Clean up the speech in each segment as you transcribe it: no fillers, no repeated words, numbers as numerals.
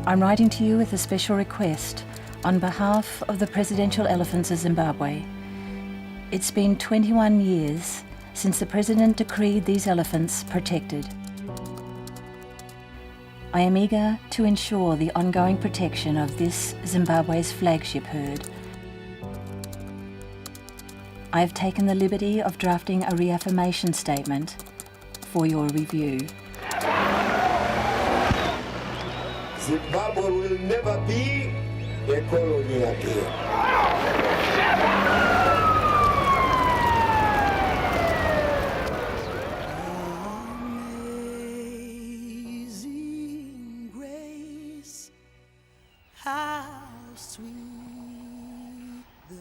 I'm writing to you with a special request on behalf of the presidential elephants of Zimbabwe. It's been 21 years since the president decreed these elephants protected. I am eager to ensure the ongoing protection of this Zimbabwe's flagship herd. I have taken the liberty of drafting a reaffirmation statement for your review. Zimbabwe will never be a colony again. Amazing grace, how sweet the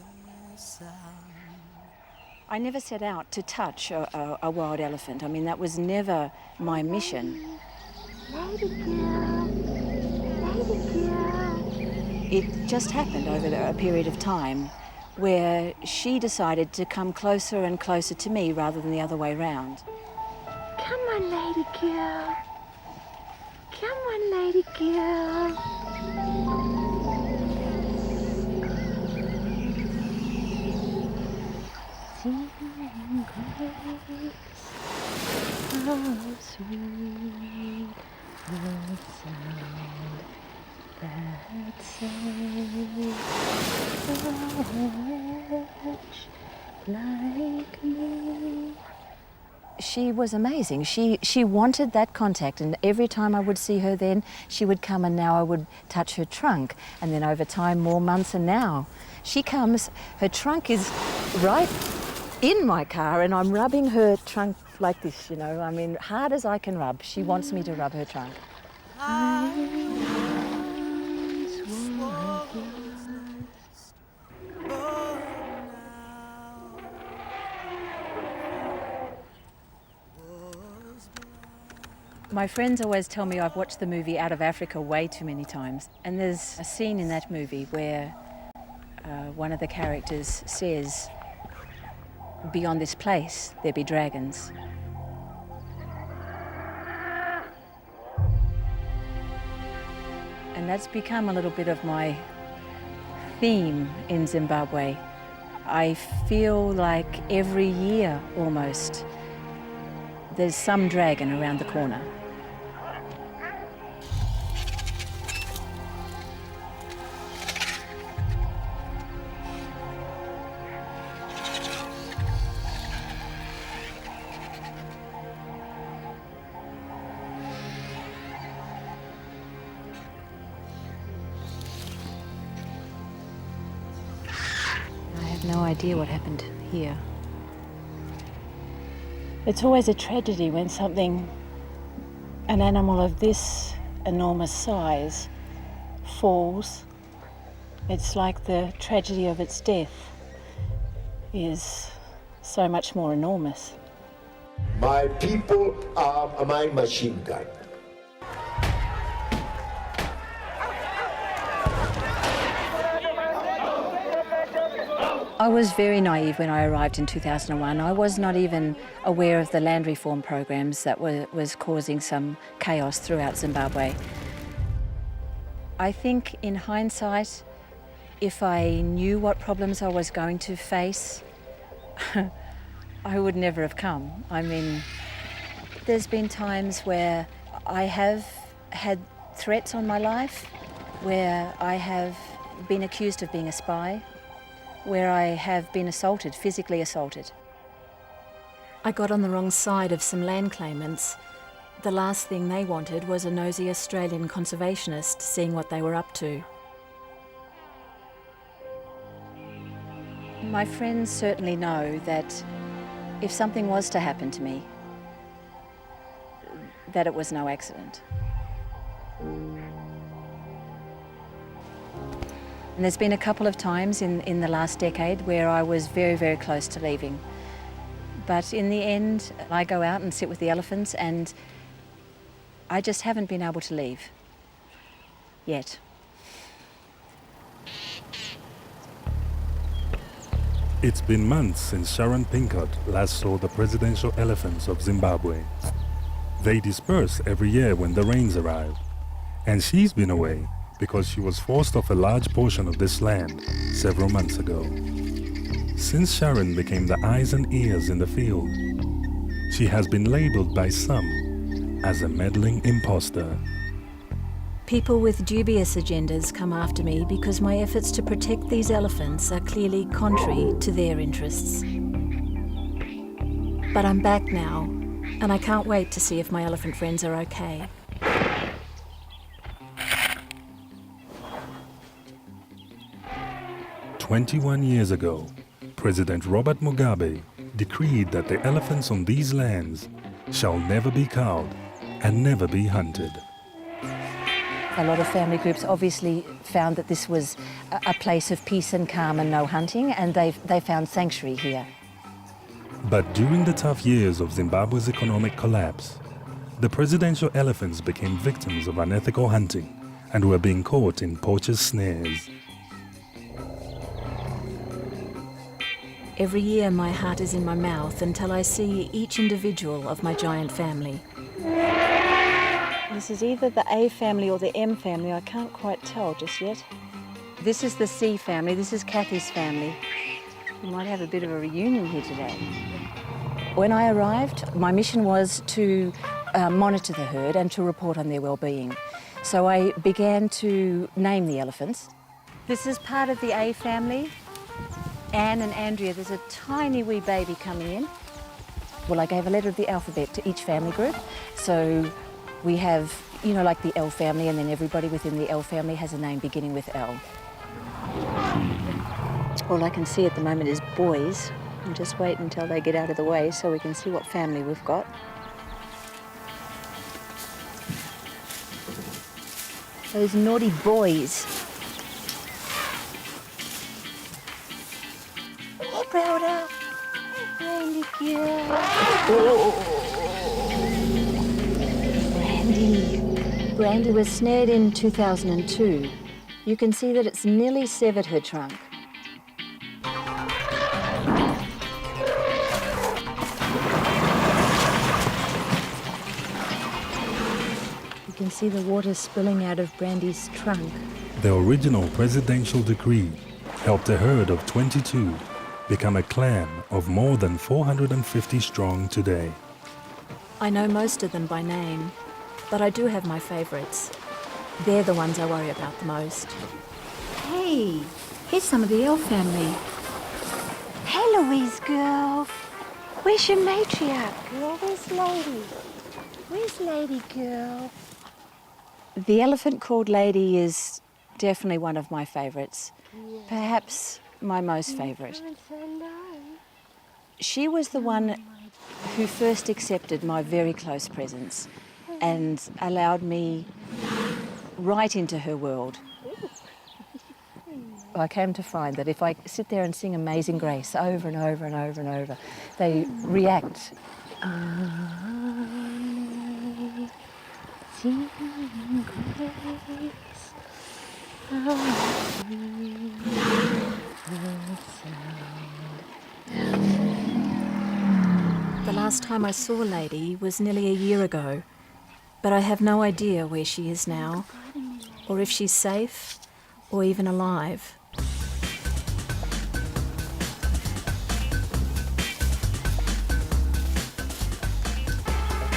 sound. I never set out to touch a wild elephant. I mean, that was never my mission. It just happened over a period of time where she decided to come closer and closer to me rather than the other way round. Come on, lady girl. Come on, lady girl. Sing grace, how sweet the sound that saves a wretch like me. She was amazing. She wanted that contact, and every time I would see her then, she would come, and now I would touch her trunk, and then over time, more months, and now she comes, her trunk is right in my car, and I'm rubbing her trunk like this, you know, I mean, hard as I can rub. She wants me to rub her trunk. My friends always tell me I've watched the movie Out of Africa way too many times. And there's a scene in that movie where one of the characters says, "Beyond this place, there be dragons." And that's become a little bit of my theme in Zimbabwe. I feel like every year almost, there's some dragon around the corner. I have no idea what happened here. It's always a tragedy when an animal of this enormous size falls. It's like the tragedy of its death is so much more enormous. My people are my machine gun. I was very naive when I arrived in 2001. I was not even aware of the land reform programs that was causing some chaos throughout Zimbabwe. I think in hindsight, if I knew what problems I was going to face, I would never have come. I mean, there's been times where I have had threats on my life, where I have been accused of being a spy, where I have been assaulted, physically assaulted. I got on the wrong side of some land claimants. The last thing they wanted was a nosy Australian conservationist seeing what they were up to. My friends certainly know that if something was to happen to me, that it was no accident. And there's been a couple of times in the last decade where I was very, very close to leaving. But in the end, I go out and sit with the elephants, and I just haven't been able to leave yet. It's been months since Sharon Pincott last saw the presidential elephants of Zimbabwe. They disperse every year when the rains arrive, And she's been away because she was forced off a large portion of this land several months ago. Since Sharon became the eyes and ears in the field, she has been labeled by some as a meddling imposter. People with dubious agendas come after me because my efforts to protect these elephants are clearly contrary to their interests. But I'm back now, and I can't wait to see if my elephant friends are okay. "21 years ago, President Robert Mugabe decreed that the elephants on these lands shall never be culled and never be hunted. A lot of family groups obviously found that this was a place of peace and calm and no hunting, and they found sanctuary here. But during the tough years of Zimbabwe's economic collapse, the presidential elephants became victims of unethical hunting and were being caught in poachers' snares. Every year my heart is in my mouth until I see each individual of my giant family. This is either the A family or the M family. I can't quite tell just yet. This is the C family. This is Kathy's family. We might have a bit of a reunion here today. When I arrived, my mission was to monitor the herd and to report on their well-being. So I began to name the elephants. This is part of the A family. Anne and Andrea, there's a tiny wee baby coming in. Well, I gave a letter of the alphabet to each family group. So we have, you know, like the L family, and then everybody within the L family has a name beginning with L. All I can see at the moment is boys. I'll just wait until they get out of the way so we can see what family we've got. Those naughty boys. Hey, Browder. Brandy girl. Brandy. Brandy was snared in 2002. You can see that it's nearly severed her trunk. You can see the water spilling out of Brandy's trunk. The original presidential decree helped a herd of 22 become a clan of more than 450 strong today. I know most of them by name, but I do have my favourites. They're the ones I worry about the most. Hey, here's some of the L family. Hey, Louise girl. Where's your matriarch, girl? Where's Lady? Where's Lady girl? The elephant called Lady is definitely one of my favourites. Perhaps my most favourite. She was the one who first accepted my very close presence and allowed me right into her world. I came to find that if I sit there and sing Amazing Grace over and over and over and over, they react. Amazing grace, how sweet the sound. The last time I saw Lady was nearly a year ago, but I have no idea where she is now, or if she's safe, or even alive.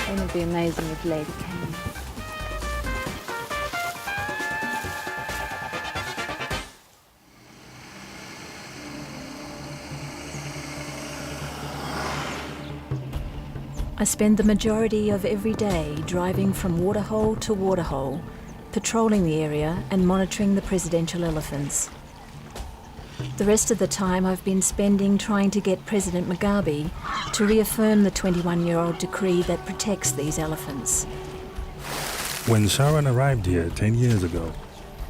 It would be amazing if Lady came. I spend the majority of every day driving from waterhole to waterhole, patrolling the area and monitoring the presidential elephants. The rest of the time I've been spending trying to get President Mugabe to reaffirm the 21-year-old decree that protects these elephants. When Sharon arrived here 10 years ago,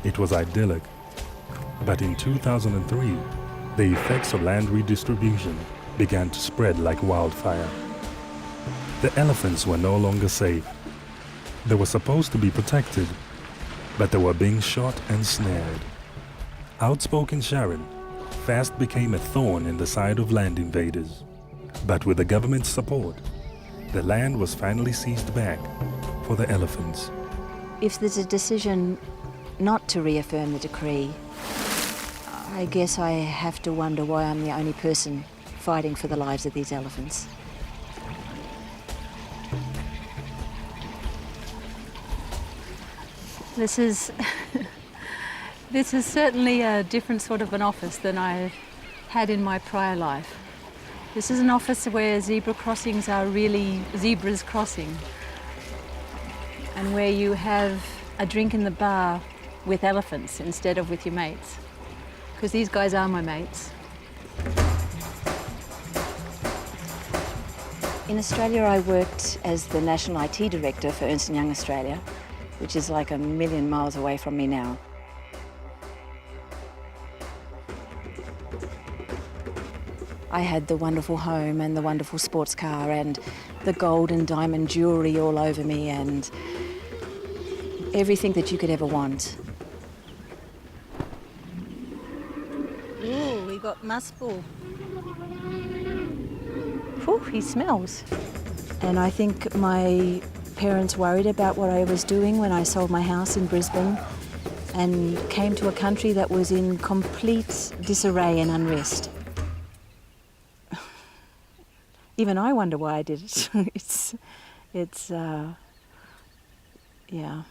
it was idyllic. But in 2003, the effects of land redistribution began to spread like wildfire. The elephants were no longer safe. They were supposed to be protected, but they were being shot and snared. Outspoken Sharon fast became a thorn in the side of land invaders. But with the government's support, the land was finally seized back for the elephants. If there's a decision not to reaffirm the decree, I guess I have to wonder why I'm the only person fighting for the lives of these elephants. This is certainly a different sort of an office than I had in my prior life. This is an office where zebra crossings are really zebras crossing, and where you have a drink in the bar with elephants instead of with your mates, because these guys are my mates. In Australia, I worked as the National IT Director for Ernst & Young Australia, which is like a million miles away from me now. I had the wonderful home and the wonderful sports car and the gold and diamond jewellery all over me and everything that you could ever want. Ooh, we got mussbull. Ooh, he smells. And I think my parents worried about what I was doing when I sold my house in Brisbane and came to a country that was in complete disarray and unrest. Even I wonder why I did it. Yeah.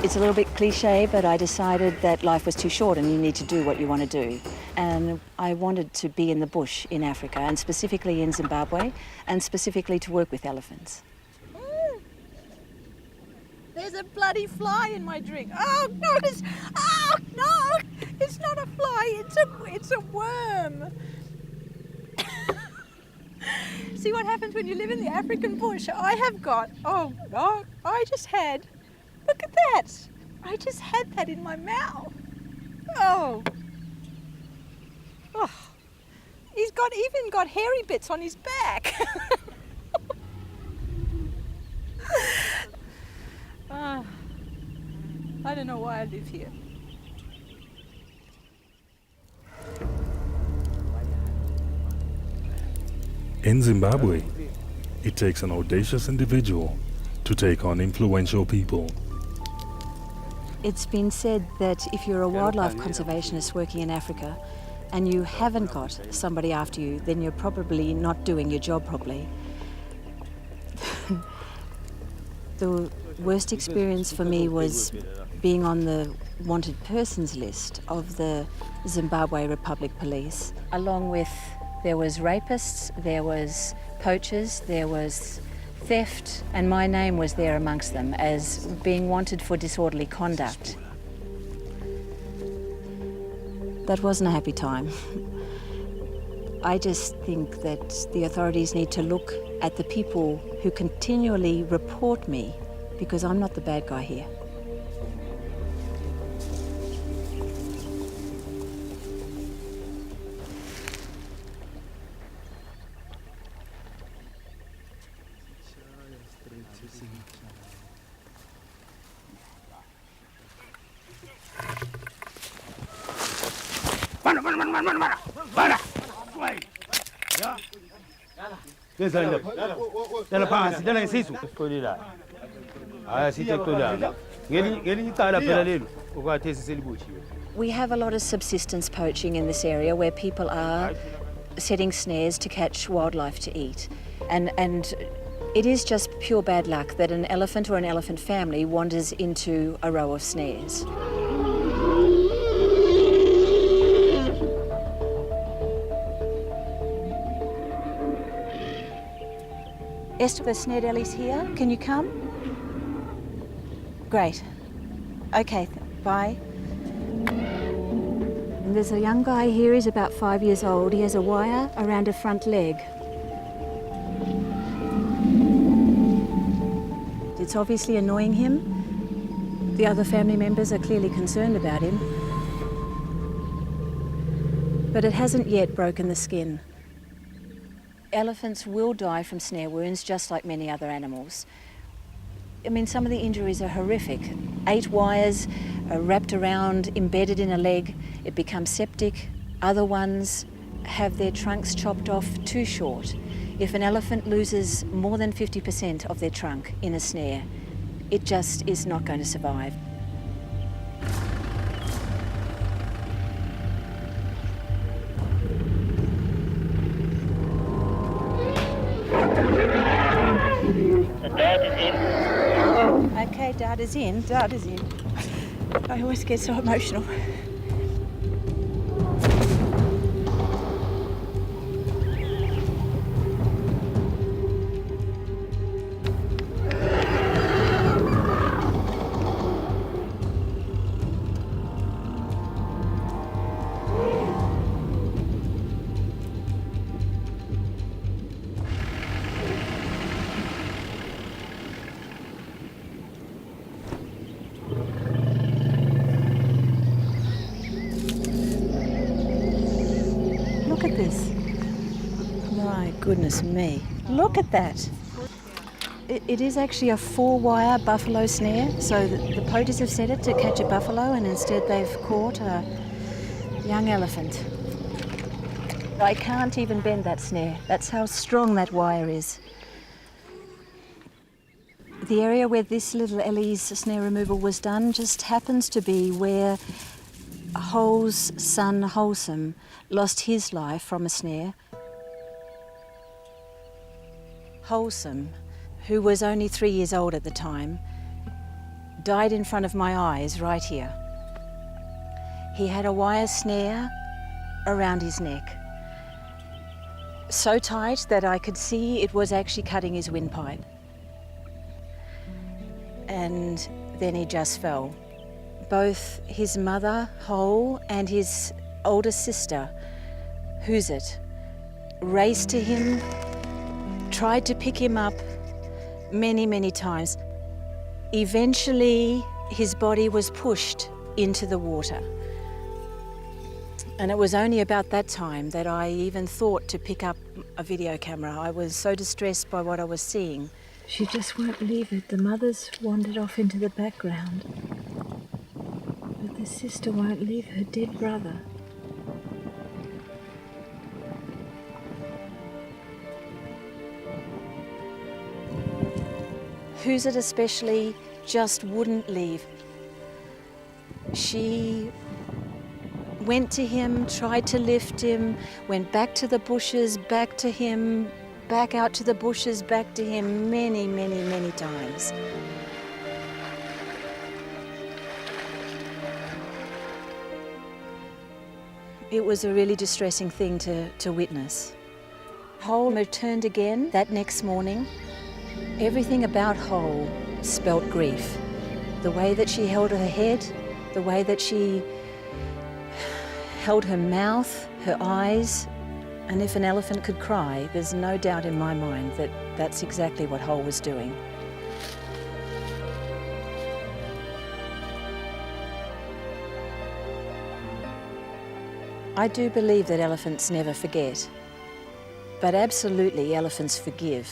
It's a little bit cliche, but I decided that life was too short and you need to do what you want to do. And I wanted to be in the bush in Africa, and specifically in Zimbabwe, and specifically to work with elephants. There's a bloody fly in my drink. Oh no, it's not a fly, it's a worm. See what happens when you live in the African bush? Look at that. I just had that in my mouth. Oh. He's even got hairy bits on his back. I don't know why I live here. In Zimbabwe, it takes an audacious individual to take on influential people. It's been said that if you're a wildlife conservationist working in Africa and you haven't got somebody after you, then you're probably not doing your job properly. The worst experience for me was being on the wanted persons list of the Zimbabwe Republic Police, along with there was rapists, there was poachers, there was theft, and my name was there amongst them as being wanted for disorderly conduct. That wasn't a happy time. I just think that the authorities need to look at the people who continually report me, because I'm not the bad guy here. We have a lot of subsistence poaching in this area where people are setting snares to catch wildlife to eat. And it is just pure bad luck that an elephant or an elephant family wanders into a row of snares. Esther, the snare deli's here. Can you come? Great. Okay, bye. And there's a young guy here, he's about 5 years old. He has a wire around a front leg. It's obviously annoying him. The other family members are clearly concerned about him. But it hasn't yet broken the skin. Elephants will die from snare wounds just like many other animals. I mean, some of the injuries are horrific. 8 wires are wrapped around, embedded in a leg, it becomes septic. Other ones have their trunks chopped off too short. If an elephant loses more than 50% of their trunk in a snare, it just is not going to survive. Okay, Dada's in, Dada's in. I always get so emotional. Look at this. My goodness me. Look at that. It is actually a 4-wire buffalo snare. So the poachers have set it to catch a buffalo, and instead they've caught a young elephant. I can't even bend that snare. That's how strong that wire is. The area where this little Ellie's snare removal was done just happens to be where Whole's son Wholesome lost his life from a snare. Wholesome, who was only 3 years old at the time, died in front of my eyes right here. He had a wire snare around his neck, so tight that I could see it was actually cutting his windpipe. And then he just fell. Both his mother, Whole, and his older sister, Who's It, raced to him, tried to pick him up many, many times. Eventually, his body was pushed into the water. And it was only about that time that I even thought to pick up a video camera. I was so distressed by what I was seeing. She just won't leave it. The mother's wandered off into the background. But the sister won't leave her dead brother. Who's It especially just wouldn't leave. She went to him, tried to lift him, went back to the bushes, back to him, back out to the bushes, back to him many, many, many times. It was a really distressing thing to witness. Whole returned again that next morning. Everything about Whole spelt grief. The way that she held her head, the way that she held her mouth, her eyes, and if an elephant could cry, there's no doubt in my mind that that's exactly what Whole was doing. I do believe that elephants never forget, but absolutely elephants forgive.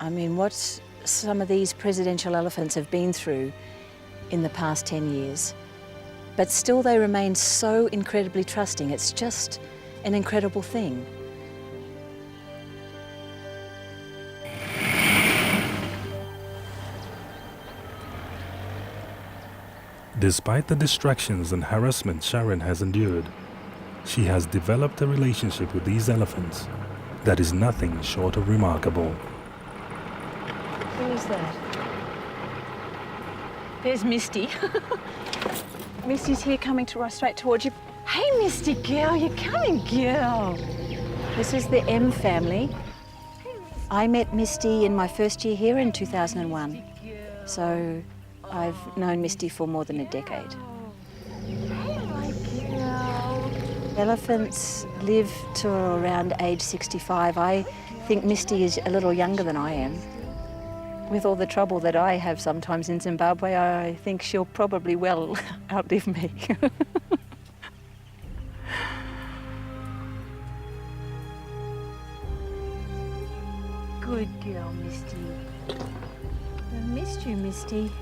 I mean, what some of these presidential elephants have been through in the past 10 years, but still they remain so incredibly trusting. It's just an incredible thing. Despite the distractions and harassment Sharon has endured, she has developed a relationship with these elephants that is nothing short of remarkable. Who is that? There's Misty. Misty's here coming straight towards you. Hey, Misty girl, you're coming, girl. This is the M family. I met Misty in my first year here in 2001. So I've known Misty for more than a decade. Elephants live to around age 65. I think Misty is a little younger than I am. With all the trouble that I have sometimes in Zimbabwe, I think she'll probably well outlive me. Good girl, Misty. I missed you, Misty.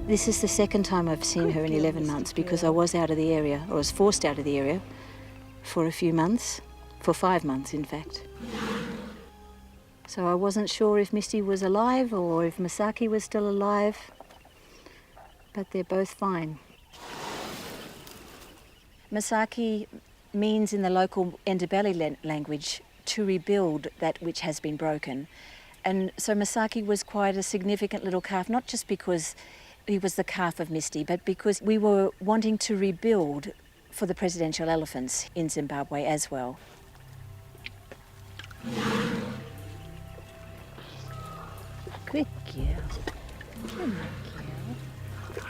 This is the second time I've seen her in 11 months because I was out of the area. I was forced out of the area for a few months, for 5 months in fact. So I wasn't sure if Misty was alive or if Masaki was still alive, but they're both fine. Masaki means in the local Ndebele language to rebuild that which has been broken. And so Masaki was quite a significant little calf, not just because he was the calf of Misty, but because we were wanting to rebuild for the presidential elephants in Zimbabwe as well. Good girl. Good girl.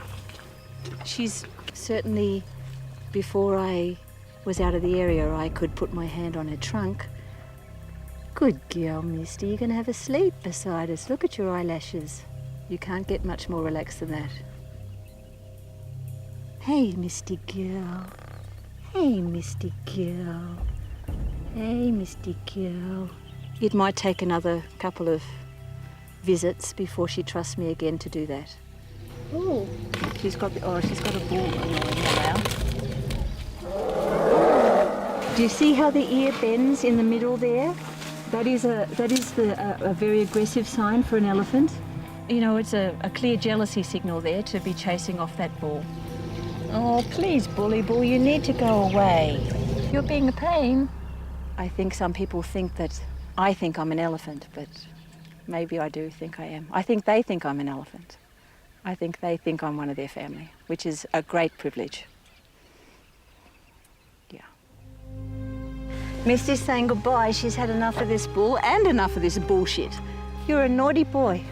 She's certainly, before I was out of the area, I could put my hand on her trunk. Good girl, Misty. You're going to have a sleep beside us. Look at your eyelashes. You can't get much more relaxed than that. Hey, Misty girl. Hey, Misty girl. Hey, Misty girl. It might take another couple of visits before she trusts me again to do that. Oh, she's got a ball in her mouth. Do you see how the ear bends in the middle there? That is a very aggressive sign for an elephant. You know, it's a clear jealousy signal there to be chasing off that ball. Oh, please, bully ball, you need to go away. You're being a pain. I think some people think that I think I'm an elephant, but maybe I do think I am. I think they think I'm an elephant. I think they think I'm one of their family, which is a great privilege. Yeah. Misty's saying goodbye. She's had enough of this bull and enough of this bullshit. You're a naughty boy.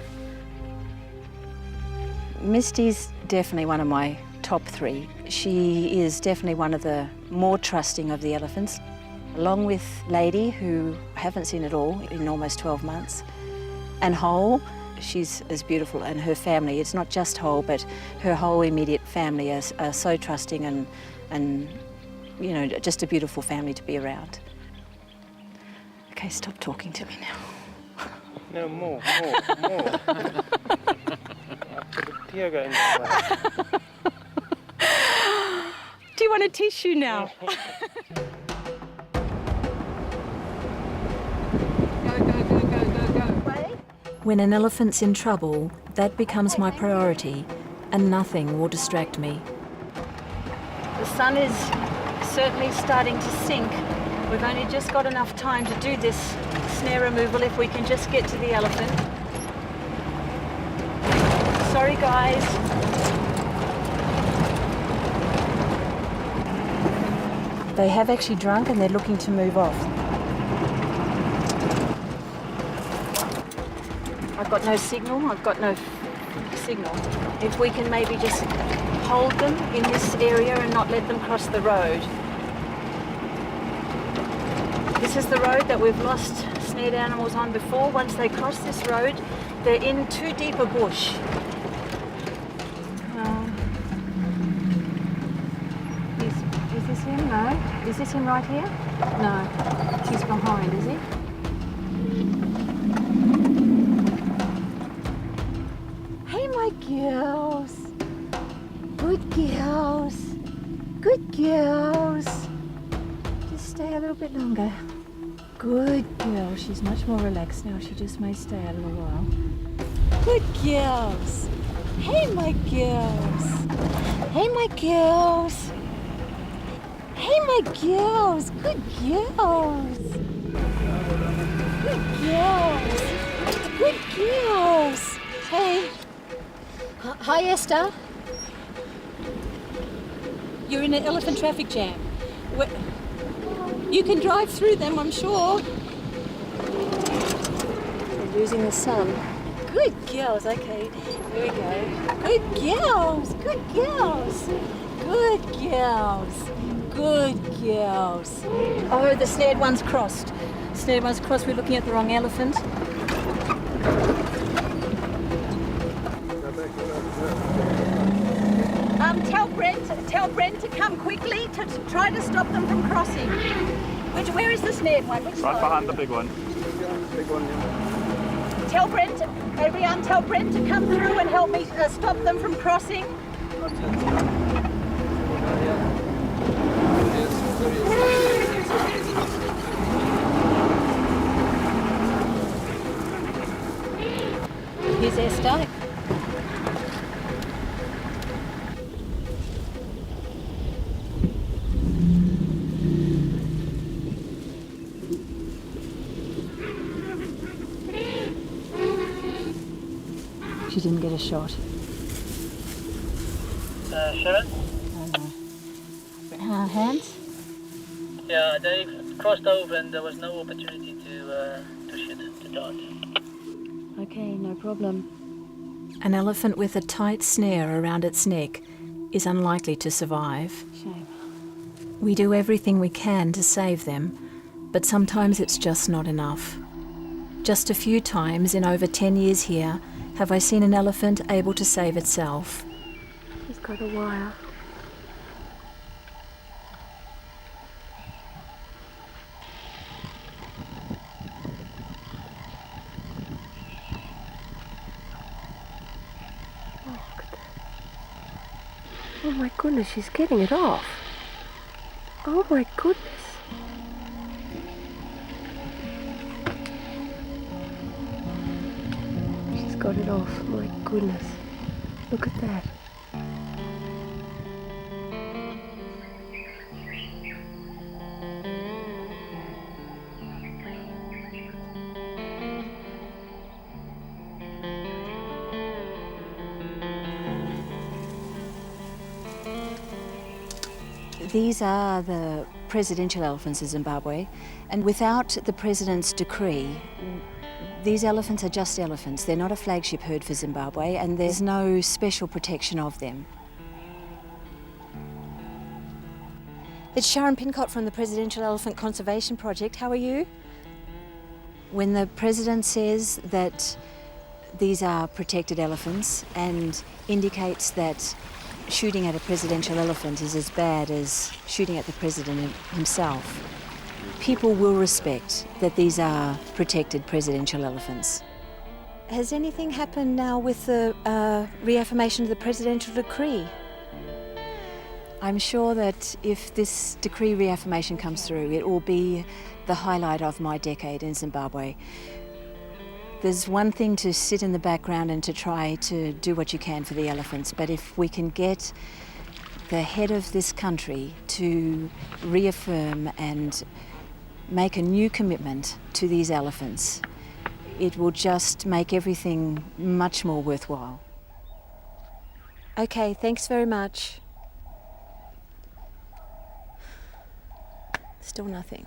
Misty's definitely one of my top 3. She is definitely one of the more trusting of the elephants, along with Lady, who I haven't seen at all in almost 12 months, and Whole. She's as beautiful, and her family, it's not just Whole, but her whole immediate family are so trusting and you know, just a beautiful family to be around. Okay, stop talking to me now. No, more. After the tear going inside. Do you want a tissue now? When an elephant's in trouble, that becomes my priority, and nothing will distract me. The sun is certainly starting to sink. We've only just got enough time to do this snare removal if we can just get to the elephant. Sorry, guys. They have actually drunk and they're looking to move off. I've got no signal. If we can maybe just hold them in this area and not let them cross the road. This is the road that we've lost snared animals on before. Once they cross this road, they're in too deep a bush. Is this him? No. Is this him right here? No. He's behind, is he? My girls, good girls, good girls. Just stay a little bit longer. Good girl. She's much more relaxed now. She just may stay a little while. Good girls. Hey, my girls. Hey, my girls. Hey, my girls. Good girls. Good girls. Good girls. Hey. Hi, Esther. You're in an elephant traffic jam. You can drive through them, I'm sure. They're losing the sun. Good girls. Okay, here we go. Good girls. Good girls. Good girls. Good girls. Oh, the snared one's crossed. Snared one's crossed. We're looking at the wrong elephant. Tell Brent to come quickly to try to stop them from crossing. Where is the snared one? Which right one? behind the big one. Tell Brent, everyone, tell Brent to come through and help me stop them from crossing. Here's Esther. She didn't get a shot. Sharon? Hands? Yeah, they crossed over and there was no opportunity to shoot the dart. Okay, no problem. An elephant with a tight snare around its neck is unlikely to survive. Shame. We do everything we can to save them, but sometimes it's just not enough. Just a few times in over 10 years here have I seen an elephant able to save itself. He's got a wire. Oh, look at that. Oh my goodness, she's getting it off. Oh my goodness. She's got it off. My goodness. Look at that. These are the presidential elephants of Zimbabwe, and without the president's decree, these elephants are just elephants. They're not a flagship herd for Zimbabwe, and there's no special protection of them. It's Sharon Pincott from the Presidential Elephant Conservation Project. How are you? When the president says that these are protected elephants and indicates that shooting at a presidential elephant is as bad as shooting at the president himself, people will respect that these are protected presidential elephants. Has anything happened now with the reaffirmation of the presidential decree? I'm sure that if this decree reaffirmation comes through, it will be the highlight of my decade in Zimbabwe. There's one thing to sit in the background and to try to do what you can for the elephants, but if we can get the head of this country to reaffirm and make a new commitment to these elephants, it will just make everything much more worthwhile. Okay, thanks very much. Still nothing.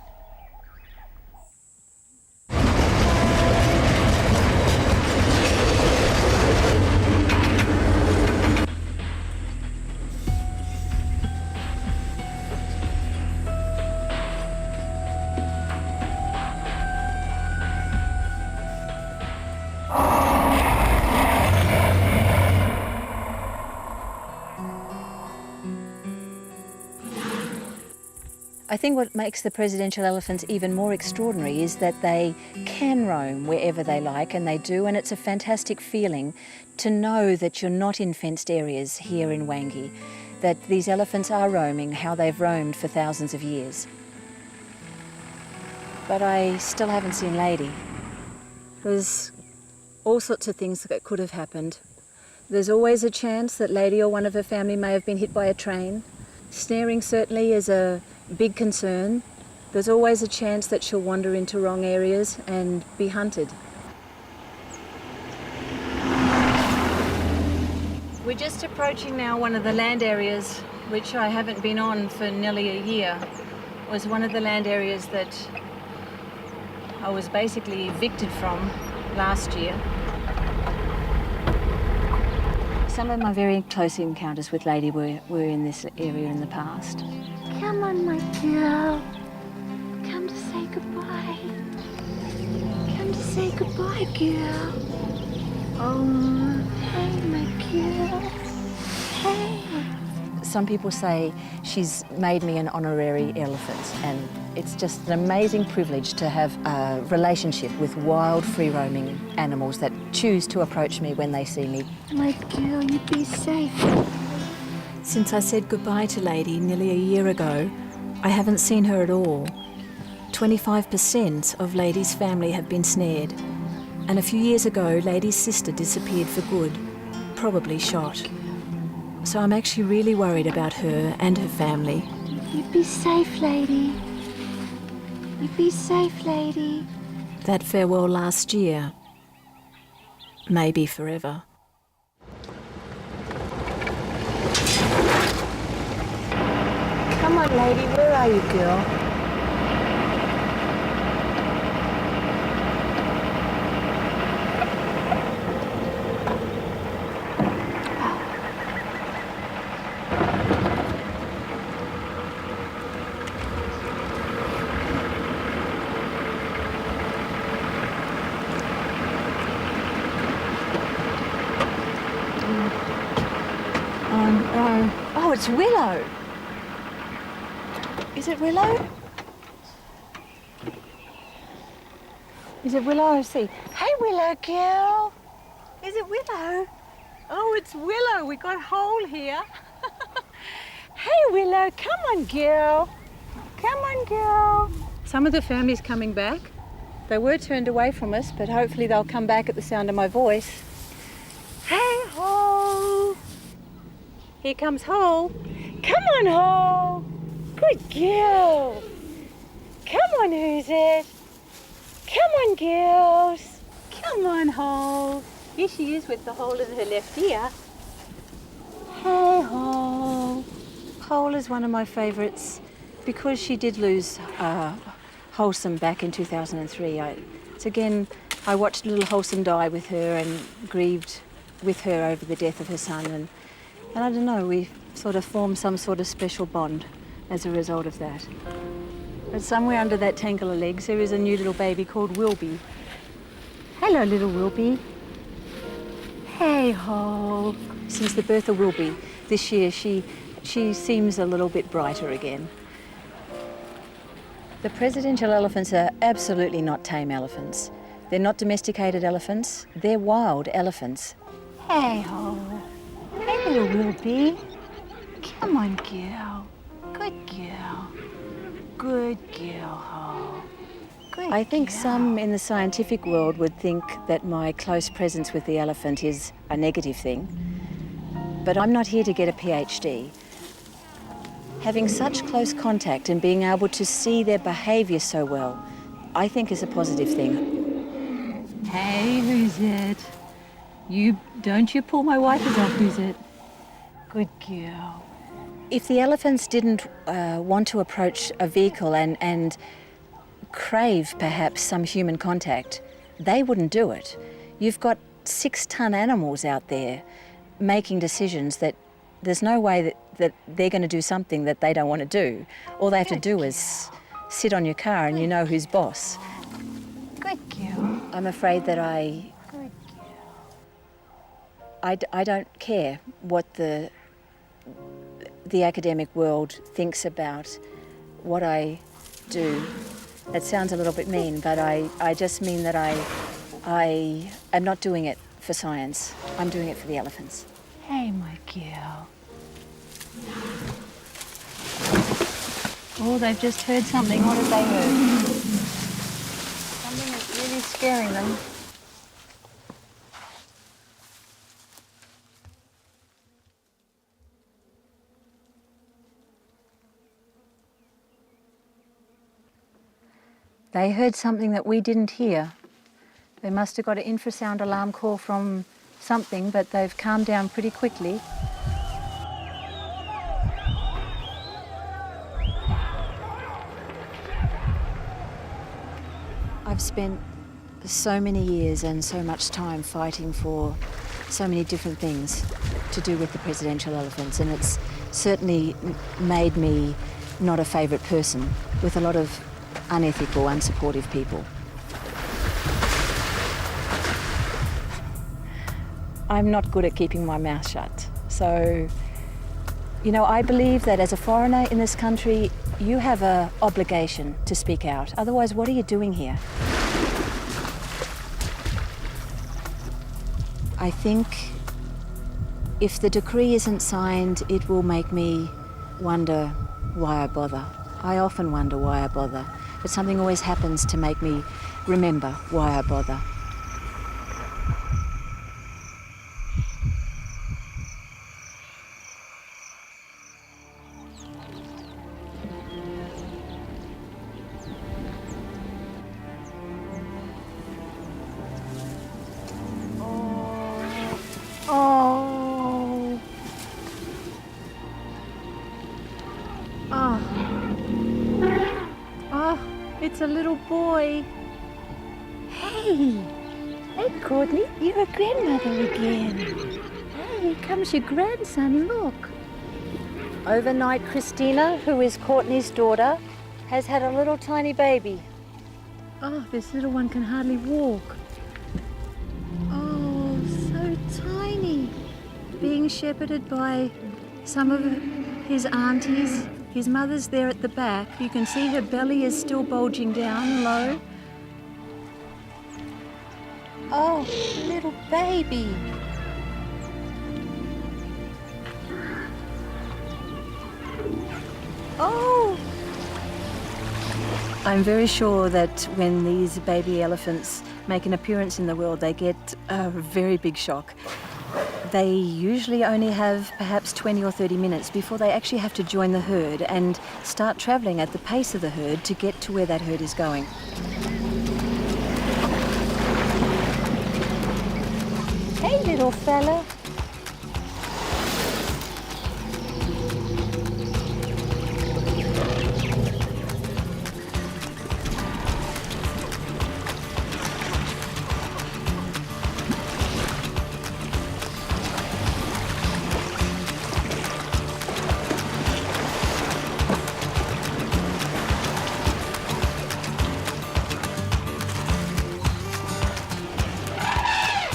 I think what makes the presidential elephants even more extraordinary is that they can roam wherever they like, and they do, and it's a fantastic feeling to know that you're not in fenced areas here in Hwange, that these elephants are roaming how they've roamed for thousands of years. But I still haven't seen Lady. There's all sorts of things that could have happened. There's always a chance that Lady or one of her family may have been hit by a train. Snaring certainly is a big concern. There's always a chance that she'll wander into wrong areas and be hunted. We're just approaching now one of the land areas which I haven't been on for nearly a year. It was one of the land areas that I was basically evicted from last year. Some of my very close encounters with Lady were in this area in the past. Come on, my girl. Come to say goodbye. Come to say goodbye, girl. Oh, hey, my girl. Hey. Some people say she's made me an honorary elephant, and it's just an amazing privilege to have a relationship with wild, free-roaming animals that choose to approach me when they see me. My girl, you be safe. Since I said goodbye to Lady nearly a year ago, I haven't seen her at all. 25% of Lady's family have been snared. And a few years ago, Lady's sister disappeared for good, probably shot. So I'm actually really worried about her and her family. You be safe, lady. You be safe, lady. That farewell last year, maybe forever. Come on, lady. Where are you, girl? Oh, it's Willow. Is it Willow? Is it Willow? I see. Hey, Willow girl. Is it Willow? Oh, it's Willow. We got Hole here. Hey, Willow. Come on, girl. Come on, girl. Some of the family's coming back. They were turned away from us, but hopefully they'll come back at the sound of my voice. Hey, Hole. Here comes Hole. Come on, Hole. Good girl. Come on, who's it? Come on, girls. Come on, Hole. Here she is with the hole in her left ear. Hey, Hole. Hole is one of my favourites because she did lose Wholesome back in 2003. I watched little Wholesome die with her and grieved with her over the death of her son. And I don't know, we sort of formed some sort of special bond as a result of that. But somewhere under that tangle of legs, there is a new little baby called Wilby. Hello, little Wilby. Hey, Hole. Since the birth of Wilby this year, she seems a little bit brighter again. The presidential elephants are absolutely not tame elephants. They're not domesticated elephants, they're wild elephants. Hey, Hole. Hey, little Wilby. Come on, girl. Good girl. Good girl, Hole. Good I think girl. Some in the scientific world would think that my close presence with the elephant is a negative thing. But I'm not here to get a PhD. Having such close contact and being able to see their behaviour so well, I think is a positive thing. Hey, who's it? Don't you pull my wipers off, who's it? Good girl. If the elephants didn't want to approach a vehicle and crave perhaps some human contact, they wouldn't do it. You've got 6-ton animals out there making decisions that there's no way that they're going to do something that they don't want to do. All they have to do is sit on your car and you know who's boss. Good girl. I'm afraid that I don't care what the academic world thinks about what I do. That sounds a little bit mean, but I just mean that I am not doing it for science. I'm doing it for the elephants. Hey, my girl. Oh, they've just heard something. What have they heard? Something that's really scaring them. They heard something that we didn't hear. They must have got an infrasound alarm call from something, but they've calmed down pretty quickly. I've spent so many years and so much time fighting for so many different things to do with the presidential elephants, and it's certainly made me not a favourite person with a lot of unethical, unsupportive people. I'm not good at keeping my mouth shut. So, I believe that as a foreigner in this country, you have an obligation to speak out. Otherwise, what are you doing here? I think if the decree isn't signed, it will make me wonder why I bother. I often wonder why I bother, but something always happens to make me remember why I bother. a little boy. Hey, Courtney, you're a grandmother again. Hey, here comes your grandson, look. Overnight, Christina, who is Courtney's daughter, has had a little tiny baby. Oh, this little one can hardly walk. Oh, so tiny. Being shepherded by some of his aunties. His mother's there at the back. You can see her belly is still bulging down low. Oh, little baby. Oh! I'm very sure that when these baby elephants make an appearance in the world, they get a very big shock. They usually only have perhaps 20 or 30 minutes before they actually have to join the herd and start travelling at the pace of the herd to get to where that herd is going. Hey, little fella.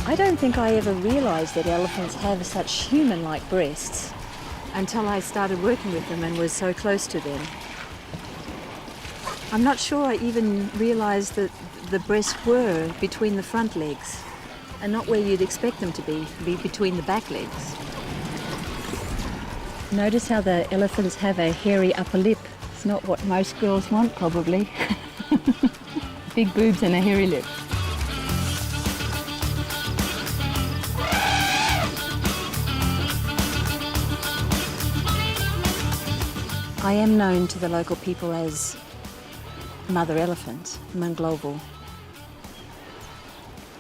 I don't think I ever realised that elephants have such human-like breasts until I started working with them and was so close to them. I'm not sure I even realised that the breasts were between the front legs and not where you'd expect them to be between the back legs. Notice how the elephants have a hairy upper lip. It's not what most girls want, probably. Big boobs and a hairy lip. I am known to the local people as Mother Elephant, Manglovo.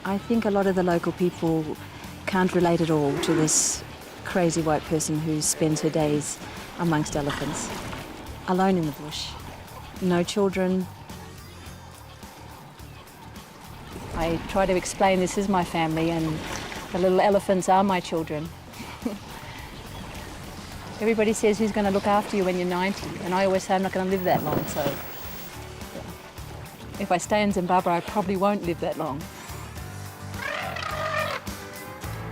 I think a lot of the local people can't relate at all to this crazy white person who spends her days amongst elephants, alone in the bush, no children. I try to explain this is my family and the little elephants are my children. Everybody says, who's going to look after you when you're 90? And I always say I'm not going to live that long, so if I stay in Zimbabwe, I probably won't live that long.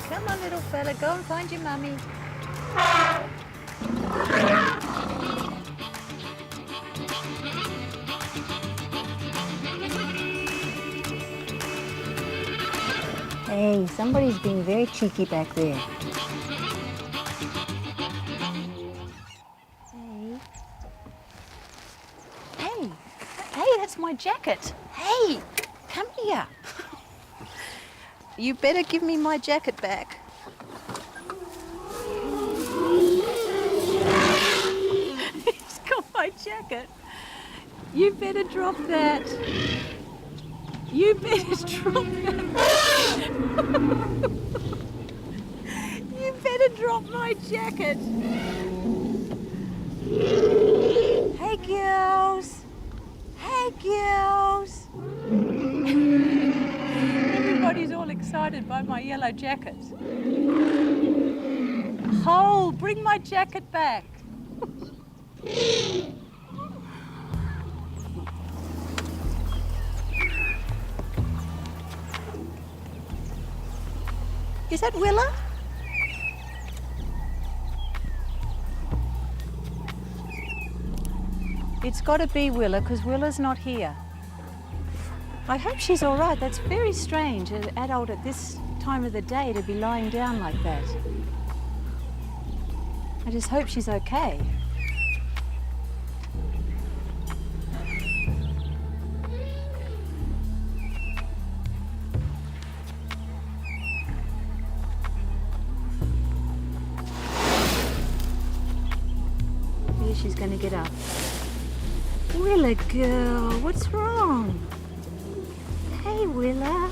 Come on, little fella, go and find your mummy. Hey, somebody's being very cheeky back there. Hey, that's my jacket. Hey, come here. You better give me my jacket back. He's got my jacket. You better drop that. You better drop that. You better drop my jacket. Hey, girls. Hey, girls! Everybody's all excited by my yellow jacket. Hole, bring my jacket back. Is that Willa? It's got to be Willa, because Willa's not here. I hope she's all right. That's very strange, an adult at this time of the day to be lying down like that. I just hope she's okay. Here she's going to get up. Willa girl, what's wrong? Hey Willa,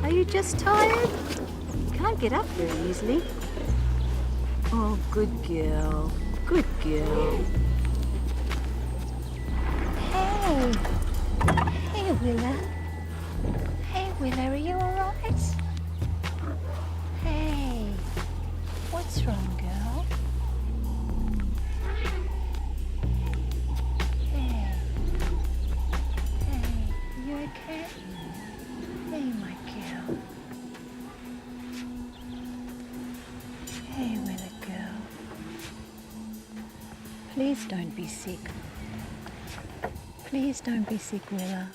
are you just tired? You can't get up very easily. Oh, good girl, good girl. Hey, Willa. Hey, Willa, are you all right? Hey, what's wrong, girl? Hey, you okay? Hey, my girl. Hey, Willa, girl. Please don't be sick. Please don't be sick, Willa.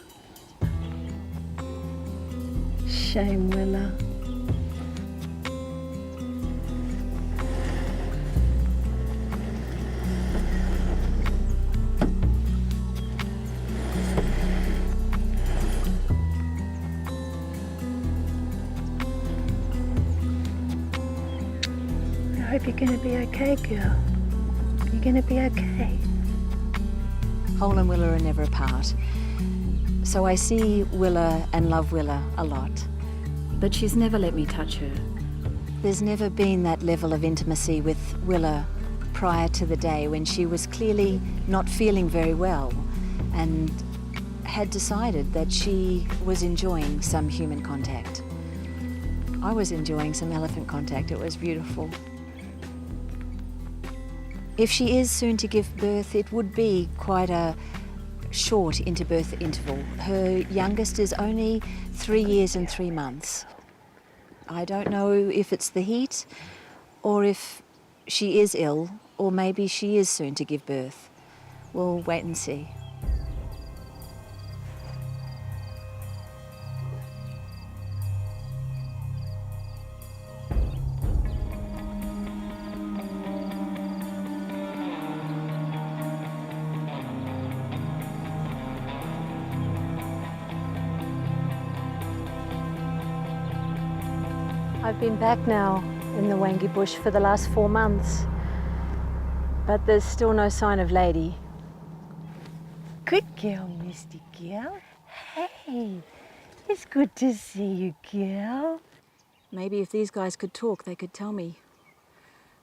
Shame, Willa. I hope you're going to be okay, girl. You're going to be okay. Hole and Willa are never apart. So I see Willa and love Willa a lot. But she's never let me touch her. There's never been that level of intimacy with Willa prior to the day when she was clearly not feeling very well and had decided that she was enjoying some human contact. I was enjoying some elephant contact. It was beautiful. If she is soon to give birth, it would be quite a short interbirth interval. Her youngest is only 3 years and 3 months. I don't know if it's the heat or if she is ill or maybe she is soon to give birth. We'll wait and see. I've been back now in the Hwange bush for the last 4 months, but there's still no sign of Lady. Good girl, Misty girl. Hey, it's good to see you, girl. Maybe if these guys could talk, they could tell me.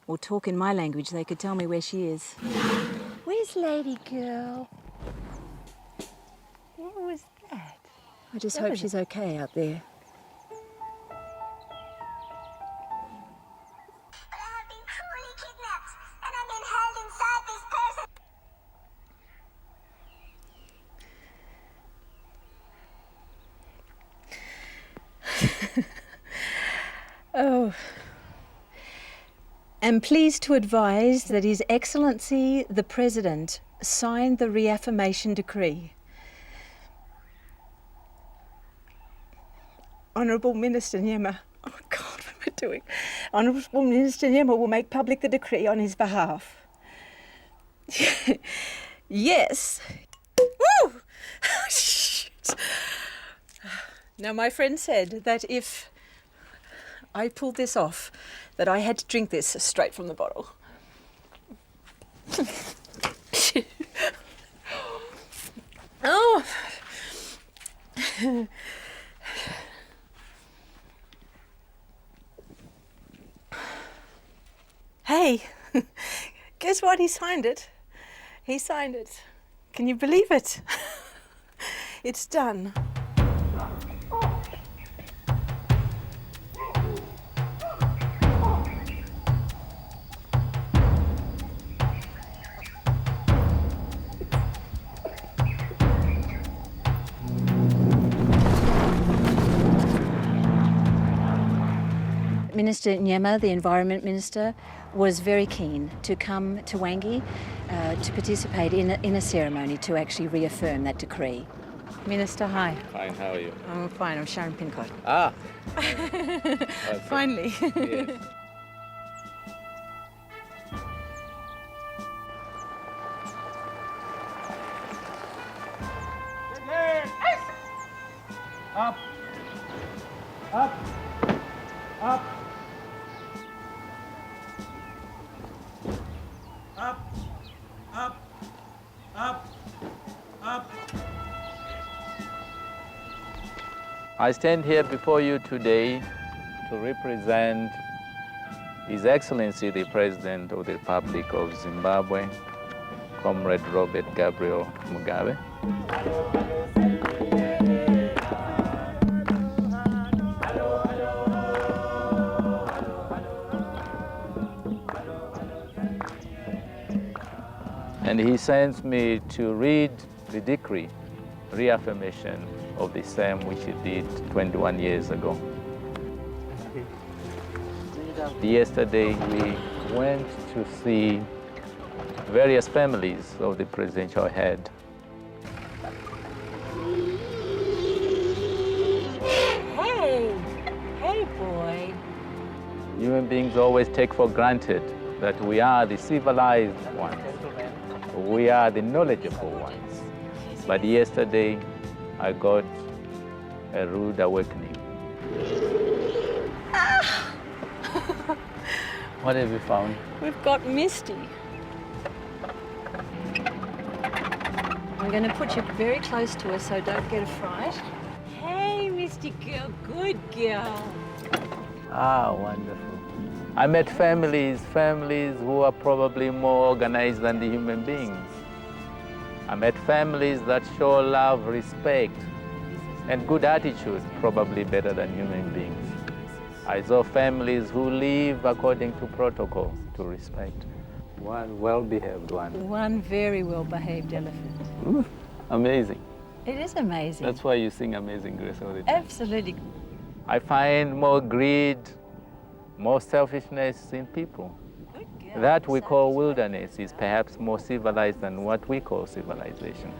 Or talk in my language, they could tell me where she is. Where's Lady girl? What was that? I just hope she's okay out there. But I have been cruelly kidnapped, and I've been held inside this person. Oh. Am pleased to advise that His Excellency the President signed the reaffirmation decree. Honourable Minister Nyema, oh God, what am I doing? Honourable Minister Nyema will make public the decree on his behalf. Yes. Woo! Shit. Now, my friend said that if I pulled this off, that I had to drink this straight from the bottle. Oh. Hey, guess what? He signed it. He signed it. Can you believe it? It's done. Minister Nyema, the Environment Minister, was very keen to come to Hwange to participate in a ceremony to actually reaffirm that decree. Minister, hi. Fine, how are you? I'm fine, I'm Sharon Pincott. Ah! Finally. Yes. Up. Up. Up. Up. Up. Up. Up. I stand here before you today to represent His Excellency the President of the Republic of Zimbabwe, Comrade Robert Gabriel Mugabe. And he sends me to read the decree, reaffirmation of the same which he did 21 years ago. Yesterday we went to see various families of the presidential head. Hey boy. Human beings always take for granted that we are the civilized ones. We are the knowledgeable ones. But yesterday, I got a rude awakening. What have you found? We've got Misty. I'm going to put you very close to her so don't get a fright. Hey, Misty girl, good girl. Ah, wonderful. I met families who are probably more organized than the human beings. I met families that show love, respect, and good attitude, probably better than human beings. I saw families who live according to protocol, to respect. One well-behaved one. One very well-behaved elephant. Amazing. It is amazing. That's why you sing Amazing Grace all the time. Absolutely. I find more greed, more selfishness in people. That we call wilderness is perhaps more civilized than what we call civilization.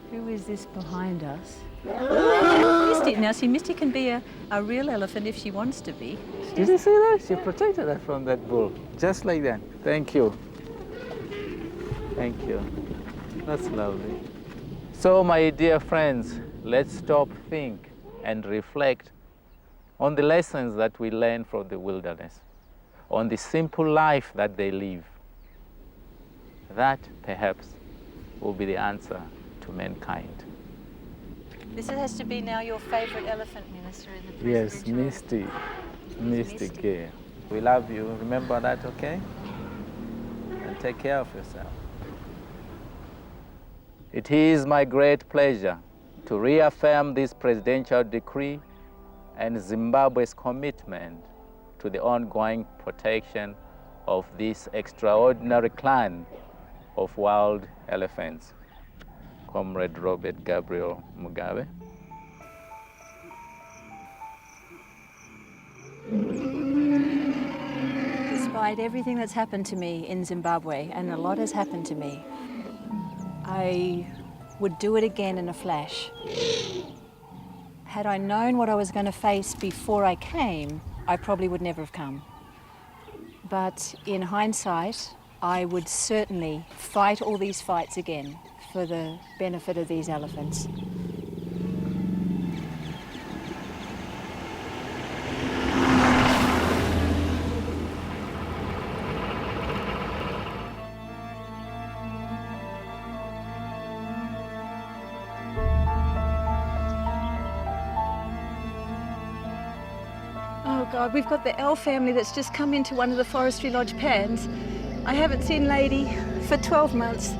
Who is this behind us? Misty. Now, see, Misty can be a real elephant if she wants to be. Did you see that? She protected us from that bull, just like that. Thank you. Thank you. That's lovely. So, my dear friends, let's stop, think, and reflect on the lessons that we learn from the wilderness, on the simple life that they live. That, perhaps, will be the answer to mankind. This has to be now your favorite elephant, Minister, in the Yes, presidential... Misty girl. We love you. Remember that, okay? And take care of yourself. It is my great pleasure to reaffirm this presidential decree and Zimbabwe's commitment to the ongoing protection of this extraordinary clan of wild elephants. Comrade Robert Gabriel Mugabe. Despite everything that's happened to me in Zimbabwe, and a lot has happened to me, I would do it again in a flash. Had I known what I was going to face before I came, I probably would never have come. But in hindsight, I would certainly fight all these fights again for the benefit of these elephants. Oh God, we've got the L family that's just come into one of the Forestry Lodge pans. I haven't seen Lady for 12 months.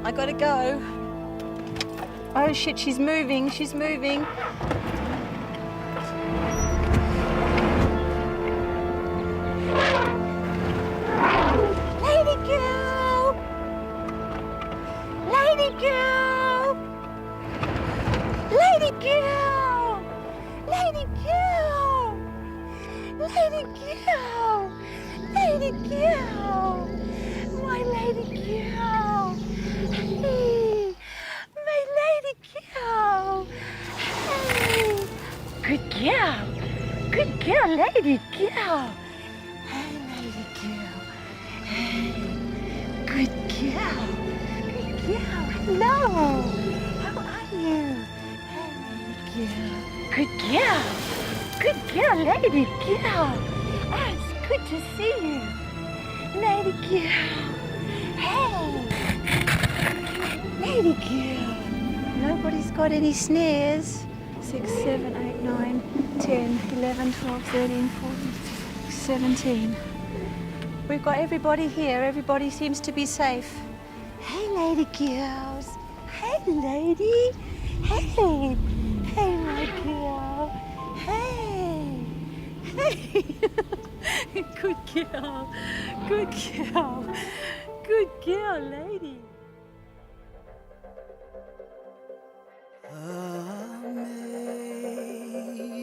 I gotta go. Oh shit, she's moving, she's moving. Lady girl! Lady girl! Lady girl! Lady girl! Lady girl! Lady girl! My lady girl! Hey! My lady girl! Hey! Good girl! Good girl, lady girl! Hey, lady girl! Hey! Good girl! Good girl! Hello! How are you? Hey, lady girl! Good girl! Good girl, lady girl! Oh, it's good to see you! Lady girl! Hey! Lady girl! Nobody's got any snares. 6, 7, 8, 9, 10, 11, 12, 13, 14, 17. We've got everybody here. Everybody seems to be safe. Hey, lady girls. Hey, lady. Hey. Hey, my girl. Hey. Hey. Good girl. Good girl. Good girl, lady.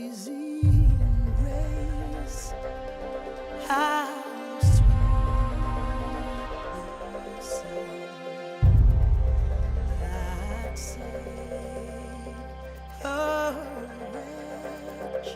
Amazing grace, how sweet the sound that saved a wretch